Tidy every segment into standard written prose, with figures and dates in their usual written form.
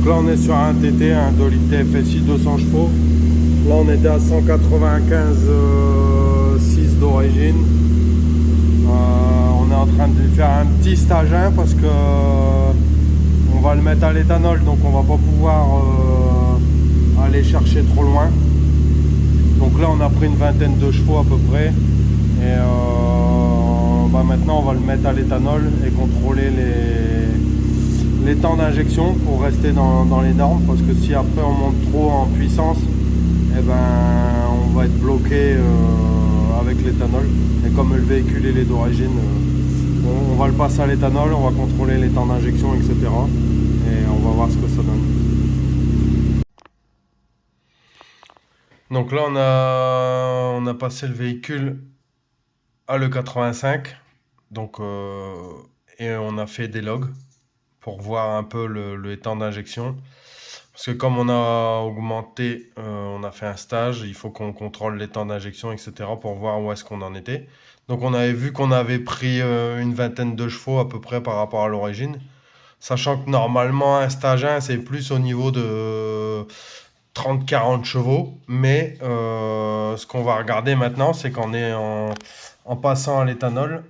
là on est sur un TT, un 2 litres TFSI 200 chevaux. Là on était à 195,6 d'origine. On est en train de lui faire un petit stage 1 parce que on va le mettre à l'éthanol, donc on va pas pouvoir aller chercher trop loin. Donc là on a pris une vingtaine de chevaux à peu près. Et maintenant on va le mettre à l'éthanol et contrôler les temps d'injection pour rester dans les normes, parce que si après on monte trop en puissance, et on va être bloqué avec l'éthanol. Et comme le véhicule il est d'origine, on va le passer à l'éthanol, on va contrôler les temps d'injection, etc. Et on va voir ce que ça donne. Donc là on a passé le véhicule à l'E85, donc et on a fait des logs pour voir un peu le temps d'injection. Parce que comme on a augmenté, on a fait un stage, il faut qu'on contrôle les temps d'injection, etc. pour voir où est-ce qu'on en était. Donc on avait vu qu'on avait pris une vingtaine de chevaux à peu près par rapport à l'origine. Sachant que normalement un stage 1 c'est plus au niveau de 30-40 chevaux. Mais ce qu'on va regarder maintenant, c'est qu'en en passant à l'éthanol,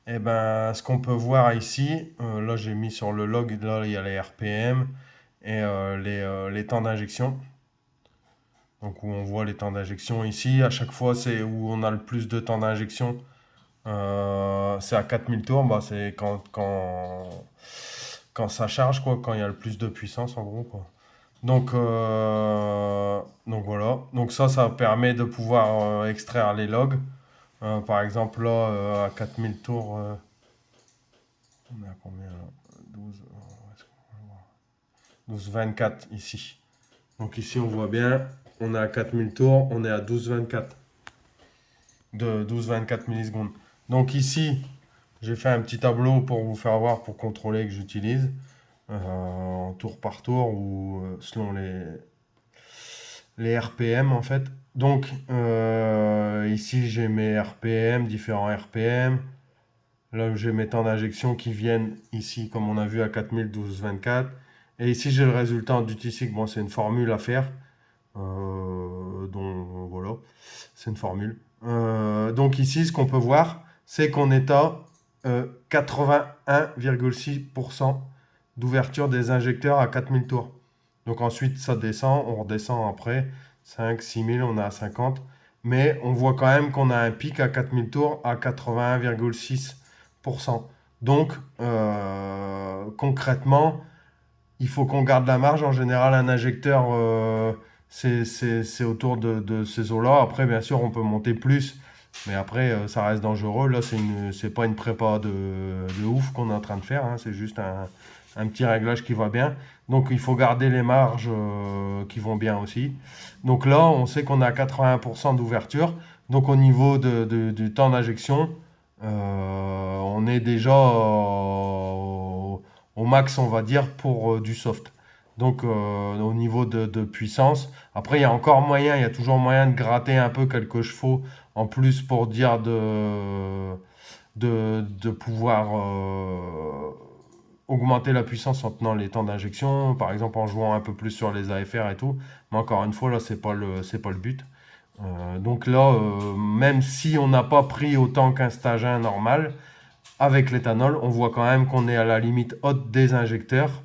ce qu'on peut voir ici, là j'ai mis sur le log, là il y a les RPM et les temps d'injection. Donc où on voit les temps d'injection ici, à chaque fois c'est où on a le plus de temps d'injection, c'est à 4000 tours, c'est quand ça charge, quoi, quand il y a le plus de puissance en gros, quoi. Donc voilà, donc ça permet de pouvoir extraire les logs. Par exemple là à 4000 tours, on est à combien là? 12, 12,24 ici. Donc ici on voit bien, on est à 4000 tours, on est à 12,24 de 12,24 millisecondes. Donc ici, j'ai fait un petit tableau pour vous faire voir, pour contrôler que j'utilise tour par tour ou selon les RPM en fait. Donc ici j'ai mes RPM, différents RPM. Là j'ai mes temps d'injection qui viennent ici comme on a vu à 4000, 12,24. Et ici j'ai le résultat du T-Sig. Bon, c'est une formule à faire. Donc voilà, c'est une formule. Donc ici, ce qu'on peut voir, c'est qu'on est à 81,6% d'ouverture des injecteurs à 4000 tours. Donc ensuite, ça descend, on redescend après, 5, 6000, on est à 50. Mais on voit quand même qu'on a un pic à 4000 tours à 81,6%. Donc concrètement, il faut qu'on garde la marge. En général, un injecteur, c'est autour de ces eaux-là. Après, bien sûr, on peut monter plus, mais après, ça reste dangereux. Là, c'est pas une prépa de ouf qu'on est en train de faire, hein. C'est juste un petit réglage qui va bien. Donc, il faut garder les marges qui vont bien aussi. Donc là, on sait qu'on a 81% d'ouverture. Donc, au niveau du temps d'injection, on est déjà au max, on va dire, pour du soft. Donc au niveau de puissance, après il y a encore moyen, il y a toujours moyen de gratter un peu quelques chevaux en plus pour dire de pouvoir augmenter la puissance en tenant les temps d'injection, par exemple en jouant un peu plus sur les AFR et tout. Mais encore une fois, là c'est pas le but. Donc là, même si on n'a pas pris autant qu'un stage 1 normal, avec l'éthanol, on voit quand même qu'on est à la limite haute des injecteurs.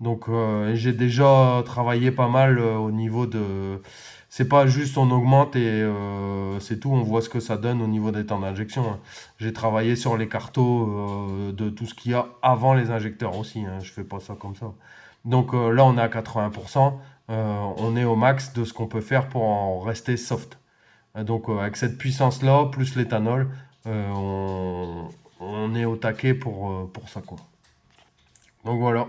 Donc j'ai déjà travaillé pas mal au niveau de... C'est pas juste on augmente et c'est tout, on voit ce que ça donne au niveau des temps d'injection, hein. J'ai travaillé sur les cartos de tout ce qu'il y a avant les injecteurs aussi, hein. Je fais pas ça comme ça. Donc là on est à 80%, on est au max de ce qu'on peut faire pour en rester soft. Donc avec cette puissance-là, plus l'éthanol, on est au taquet pour ça, quoi. Donc voilà.